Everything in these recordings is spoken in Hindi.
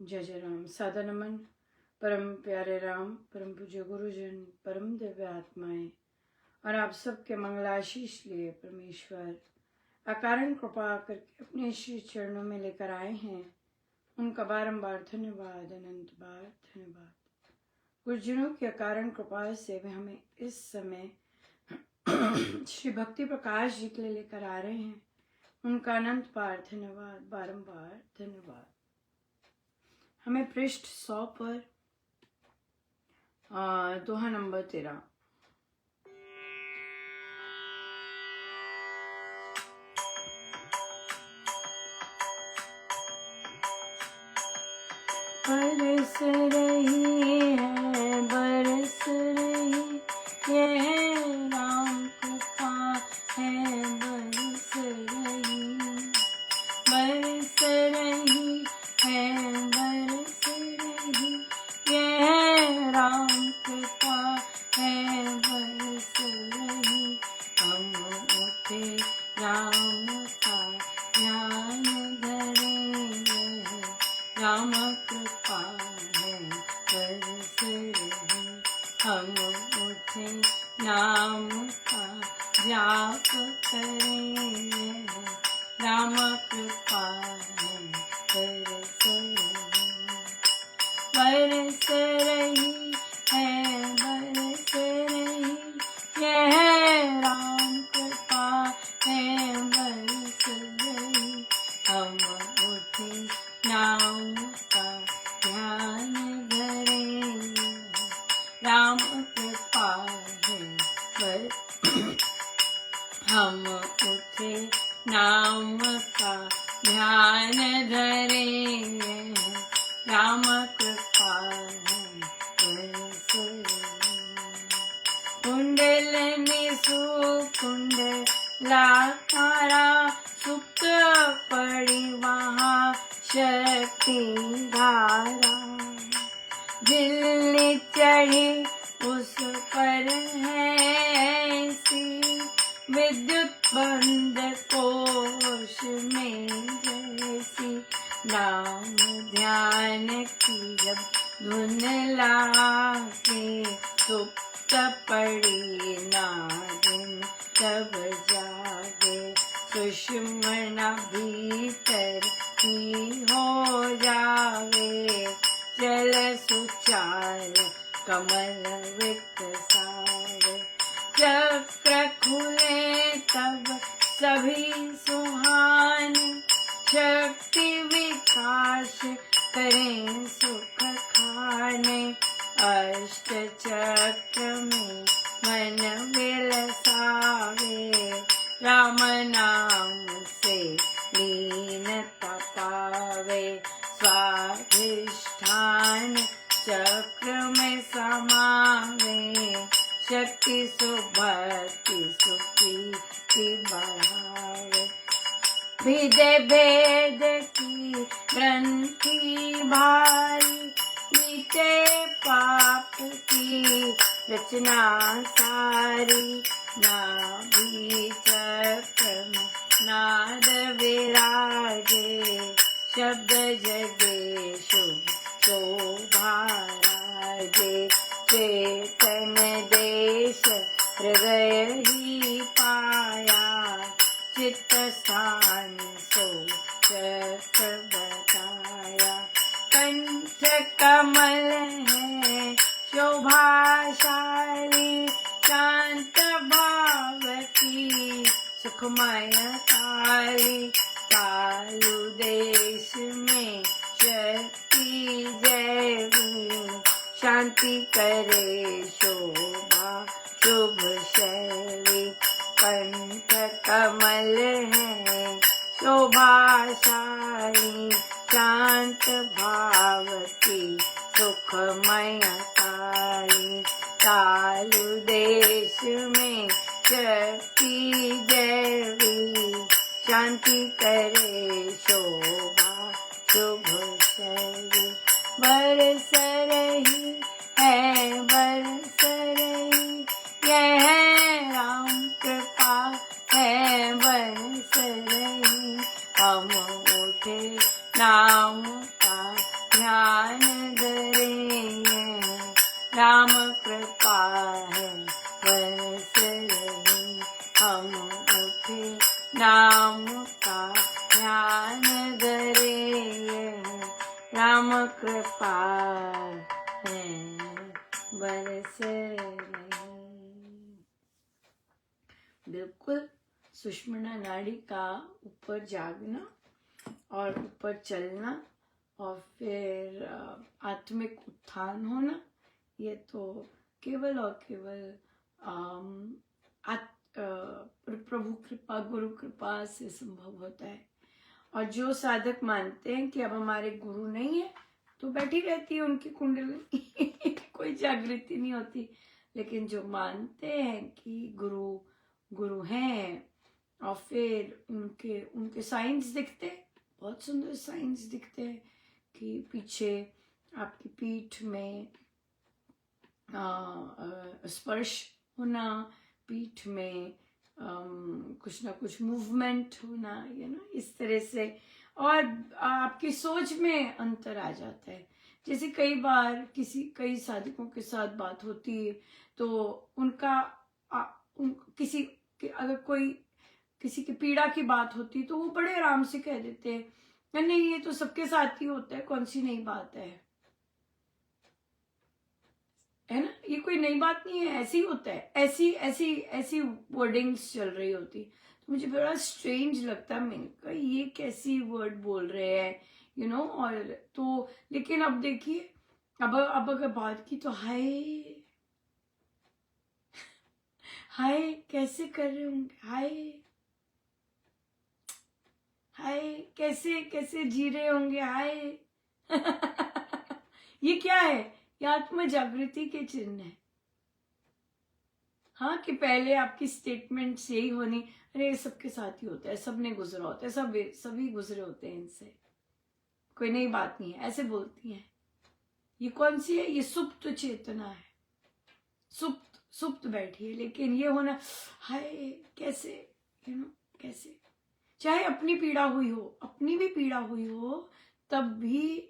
जय जय राम। सादा नमन परम प्यारे राम, परम पूज्य गुरुजन, परम दिव्य आत्माएं और आप सबके मंगलाशीष लिए परमेश्वर अकारण कृपा करके अपने श्री चरणों में लेकर आए हैं। उनका बारंबार धन्यवाद, अनंत बार धन्यवाद। गुरुजनों की अकारण कृपा से वे हमें इस समय श्री भक्ति प्रकाश जी के लिए लेकर आ रहे हैं। उनका अनंत बार धन्यवाद, बारंबार धन्यवाद। हमें पृष्ठ 100 पर दोहा नंबर 13। बरस रही है, बरस रही ये राम कृपा है, बरस रही, बरस रही है, बरस रही ये राम कृपा है, बरस रही। हम उठे राम का ध्यान धरेंगे, राम कृपा है बरस रही। हम उठे नाम का जाप करेंगे, राम कृपा है बरस रही, बरस रही है, बरस रही यह राम कृपा है, बरस रही। हम उठे नाम का ध्यान धरेंगे, राम कृपा है हम उठे नाम का ध्यान धरेंगे, राम कृपा है बरस रही। कुंडलिनी सुकुंडलाकारा सुप्त पड़ी वहाँ शक्ति धारा, दिल्ली चढ़ी उस पर है ऐसी, विद्युत बंद कोश में जैसी। नाम ध्यान की जब धुन लाके सुप्त पड़ी नागिन तब जागे, सुषुम्ना भीतर ही हो जावे, चल सुचाल कमल विकसार। चक्र खुले तब सभी सुहाने, शक्ति विकास करें सुख खाने। अष्ट चक्र में मन विलसावे, राम नाम से लीनता पावे। स्वाधिष्ठान चक्र में समावे, शक्ति सुभक्ति सुप्रीति बढ़ावे। विदे भेद की ग्रंथि भारी, मीटे पाप की रचना सारी। नाभि चक्र में नाद विराजे, शब्द जगे शुभ शोभा राजे। चेतन देश हृदय ही पाया, चित्त स्थान सो चक्र बताया। कंठ कमल है शोभाशाली, शांत भाव की सुखमय काली। कालू देश में शक्ति जैवी, शांति करे शोभा शुभ शैली। कंठ कमल है शोभाशाली, शांत भाव की सुखमय काली। कालू देश में शक्ति जैवी, शांति करे शोभा शुभ शैली। बरस रही है, बरस रही यह राम कृपा है, बरस रही। हम उठे नाम का ध्यान राम कृपा है बरस रही, हम उठे नाम का ध्यान धरे, राम कृपा है बरस रही। बिल्कुल सुषुम्ना नाड़ी का ऊपर जागना और ऊपर चलना और फिर आत्मिक उत्थान होना, ये तो केवल और केवल प्रभु कृपा, गुरु कृपा से संभव होता है। और जो साधक मानते हैं कि अब हमारे गुरु नहीं है, तो बैठी रहती है उनकी कुंडली कोई जागृति नहीं होती। लेकिन जो मानते हैं कि गुरु गुरु हैं और फिर उनके साइंस दिखते, बहुत सुंदर साइंस दिखते हैं कि पीछे आपकी पीठ में स्पर्श होना, पीठ में कुछ ना कुछ मूवमेंट होना, इस तरह से। और आपकी सोच में अंतर आ जाता है। जैसे कई बार कई साधकों के साथ बात होती है तो अगर कोई किसी की पीड़ा की बात होती तो वो बड़े आराम से कह देते हैं, नहीं ये तो सबके साथ ही होता है, कौन सी नई बात है ना, ये कोई नई बात नहीं है, ऐसे ही होता है। ऐसी वर्डिंग्स चल रही होती तो मुझे बड़ा स्ट्रेंज लगता, मैंने कहा ये कैसी वर्ड बोल रहे हैं और तो। लेकिन अब देखिए, अब अगर बात की तो हाय कैसे कर रहे होंगे, हाय कैसे कैसे जी रहे होंगे, हाय ये क्या है? ये आत्म जागृति के चिन्ह है। हाँ, कि पहले आपकी स्टेटमेंट यही होनी, अरे सबके साथ ही होता है, सबने गुजरा होता है, सभी गुजरे होते हैं, इनसे कोई नई बात नहीं है, ऐसे बोलती हैं। ये कौन सी है? ये सुप्त चेतना है, सुप्त बैठी है। लेकिन ये होना, हाय कैसे कैसे, चाहे अपनी पीड़ा हुई हो, अपनी भी पीड़ा हुई हो, तब भी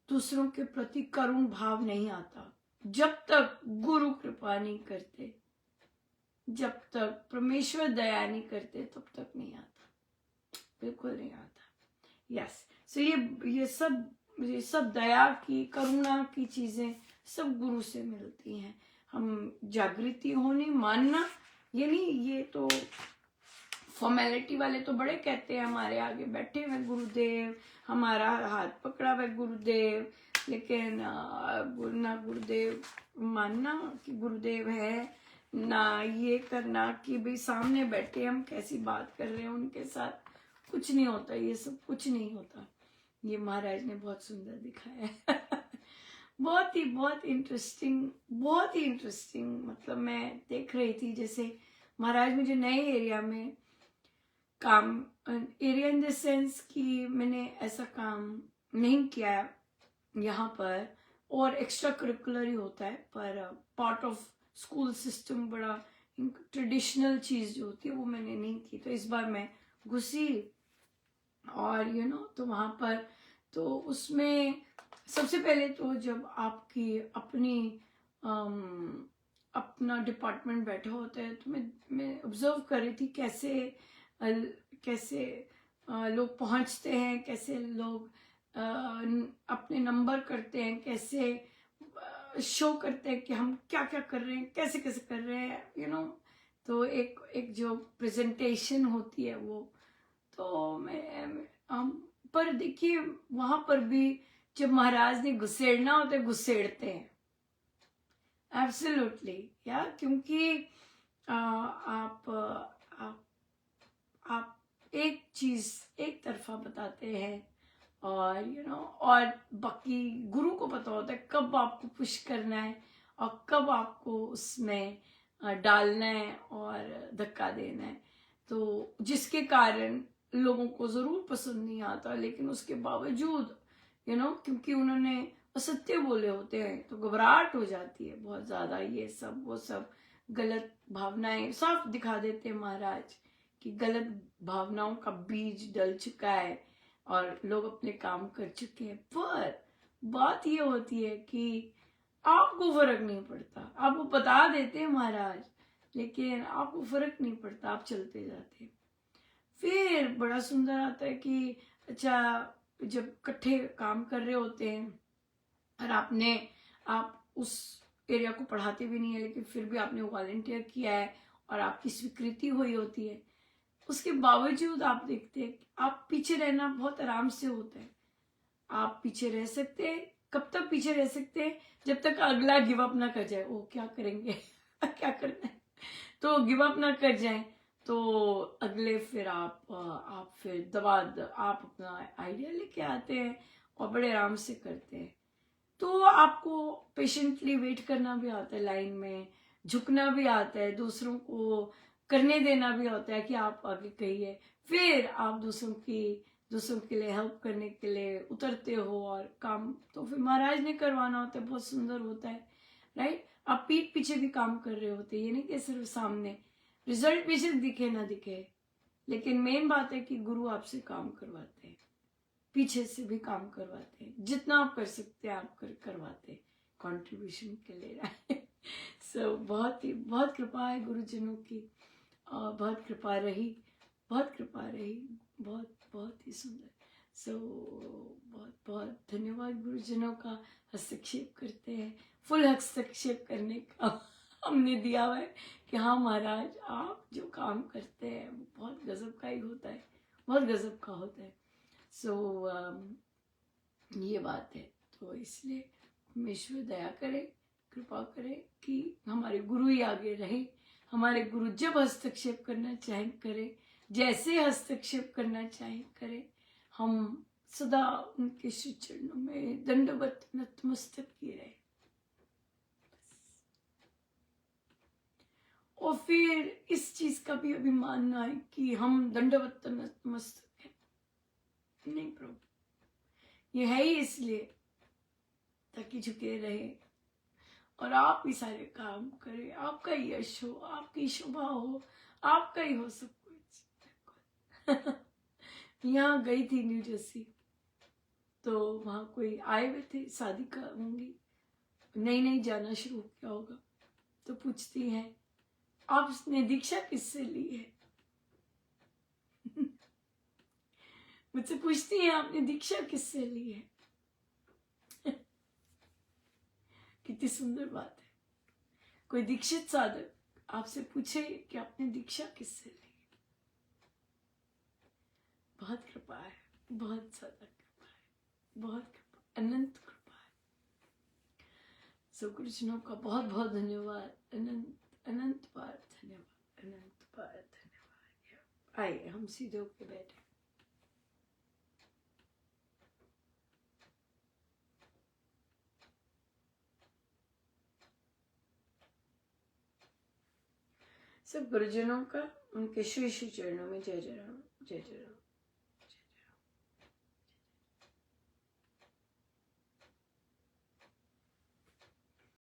दूसरों के प्रति करुण भाव नहीं आता। जब तक गुरु कृपा नहीं करते, जब तक परमेश्वर दया नहीं करते, तब तक नहीं आता, बिल्कुल नहीं आता। यस, सो ये सब दया की, करुणा की चीजें सब गुरु से मिलती हैं। हम जागृति होनी, मानना, ये नहीं, ये तो फॉर्मेलिटी वाले तो बड़े कहते हैं, हमारे आगे बैठे हुए गुरुदेव, हमारा हाथ पकड़ा हुआ गुरुदेव, लेकिन ना गुरुदेव मानना कि गुरुदेव है, ना ये करना कि भाई सामने बैठे हम कैसी बात कर रहे हैं उनके साथ, कुछ नहीं होता, ये सब कुछ नहीं होता। ये महाराज ने बहुत सुंदर दिखाया है बहुत ही इंटरेस्टिंग, बहुत ही इंटरेस्टिंग। मतलब मैं देख रही थी, जैसे महाराज मुझे नए एरिया में काम, एरिया इन द सेंस कि मैंने ऐसा काम नहीं किया यहाँ पर, और एक्स्ट्रा करिकुलर ही होता है, पर पार्ट ऑफ स्कूल सिस्टम, बड़ा ट्रेडिशनल चीज जो होती है वो मैंने नहीं की। तो इस बार मैं घुसी और तो वहां पर, तो उसमें सबसे पहले तो जब आपकी अपना डिपार्टमेंट बैठा होता है, तो मैं ऑब्जर्व कर रही थी कैसे लोग पहुंचते हैं, कैसे लोग अपने नंबर करते हैं, कैसे शो करते हैं कि हम क्या क्या कर रहे हैं, कैसे कैसे कर रहे हैं, तो एक जो प्रेजेंटेशन होती है वो, तो पर देखिए वहां पर भी जब महाराज ने घुसेड़ना होता है, घुसेड़ते हैं एब्सोल्युटली, क्योंकि आप एक चीज एक तरफा बताते हैं, और और बाकी गुरु को पता होता है कब आपको पुश करना है और कब आपको उसमें डालना है और धक्का देना है। तो जिसके कारण लोगों को जरूर पसंद नहीं आता, लेकिन उसके बावजूद क्योंकि उन्होंने असत्य बोले होते हैं, तो घबराहट हो जाती है बहुत ज्यादा। ये सब वो सब गलत भावनाएं साफ दिखा देते हैं महाराज कि गलत भावनाओं का बीज डल चुका है और लोग अपने काम कर चुके हैं। पर बात ये होती है कि आपको फर्क नहीं पड़ता, आपको बता देते हैं महाराज, लेकिन आपको फर्क नहीं पड़ता, आप चलते जाते। फिर बड़ा सुंदर आता है कि अच्छा, जब इकट्ठे काम कर रहे होते हैं और आप उस एरिया को पढ़ाते भी नहीं है, लेकिन फिर भी आपने वॉलंटियर किया है और आपकी स्वीकृति हुई होती है, उसके बावजूद आप देखते हैं कि आप पीछे रहना बहुत आराम से होता है। आप पीछे रह सकते हैं, कब तक पीछे रह सकते हैं? जब तक अगला गिव अप ना कर जाए, ओ क्या करेंगे क्या करना है, तो गिव अप ना कर जाए, तो अगले फिर आप फिर आप अपना आइडिया लेके आते हैं और बड़े आराम से करते हैं। तो आपको पेशेंटली वेट करना भी आता है, लाइन में झुकना भी आता है, दूसरों को करने देना भी होता है कि आप आगे कहिए, फिर आप दूसरों के लिए हेल्प करने के लिए उतरते हो और काम तो फिर महाराज ने करवाना होता है, बहुत सुंदर होता है, राइट। आप पीठ पीछे भी काम कर रहे होते हैं, ये नहीं कि सिर्फ सामने रिजल्ट पीछे दिखे ना दिखे, लेकिन मेन बात है कि गुरु आपसे काम करवाते हैं, पीछे से भी काम करवाते हैं, जितना आप कर सकते हैं आप करवाते हैं, कंट्रीब्यूशन के लिए सो बहुत कृपा है गुरुजनों की, बहुत कृपा रही, बहुत बहुत ही सुंदर। सो बहुत बहुत धन्यवाद गुरुजनों का, हस्तक्षेप करते हैं, फुल हस्तक्षेप करने का हमने दिया हुआ है कि हाँ महाराज, आप जो काम करते हैं वो बहुत गजब का ही होता है, बहुत गजब का होता है। सो ये बात है, तो इसलिए परमेश्वर दया करे, कृपा करे कि हमारे गुरु ही आगे रहे, हमारे गुरु जब हस्तक्षेप करना चाहे करे, जैसे हस्तक्षेप करना चाहे करे, हम सदा उनके श्री चरणों में दंडवत नतमस्तक किए रहे। और फिर इस चीज का भी अभिमान ना है कि हम दंडवत नतमस्तक हैं, नहीं प्रभु, ये है ही इसलिए ताकि झुके रहे और आप ही सारे काम करें, आपका ही यश हो, आपकी शोभा हो, आपका ही हो सब कुछ यहाँ गई थी न्यू जर्सी, तो वहां कोई आए हुए थे, शादी का होंगी, नई जाना शुरू किया होगा, तो पूछती हैं आपने दीक्षा किससे ली है मुझसे पूछती हैं आपने दीक्षा किससे ली है कितनी सुंदर बात है, कोई दीक्षित साधक आपसे पूछे कि आपने दीक्षा किससे ली। बहुत कृपा है, बहुत ज्यादा कृपा है, बहुत कृपा, अनंत कृपा है। सो गुरुजनों का बहुत बहुत धन्यवाद, अनंत बार धन्यवाद, अनंत बार धन्यवाद। आइए हम सीधे होके बैठे। सब गुरुजनों का उनके श्री श्री चरणों में जय जय राम, जय जय राम।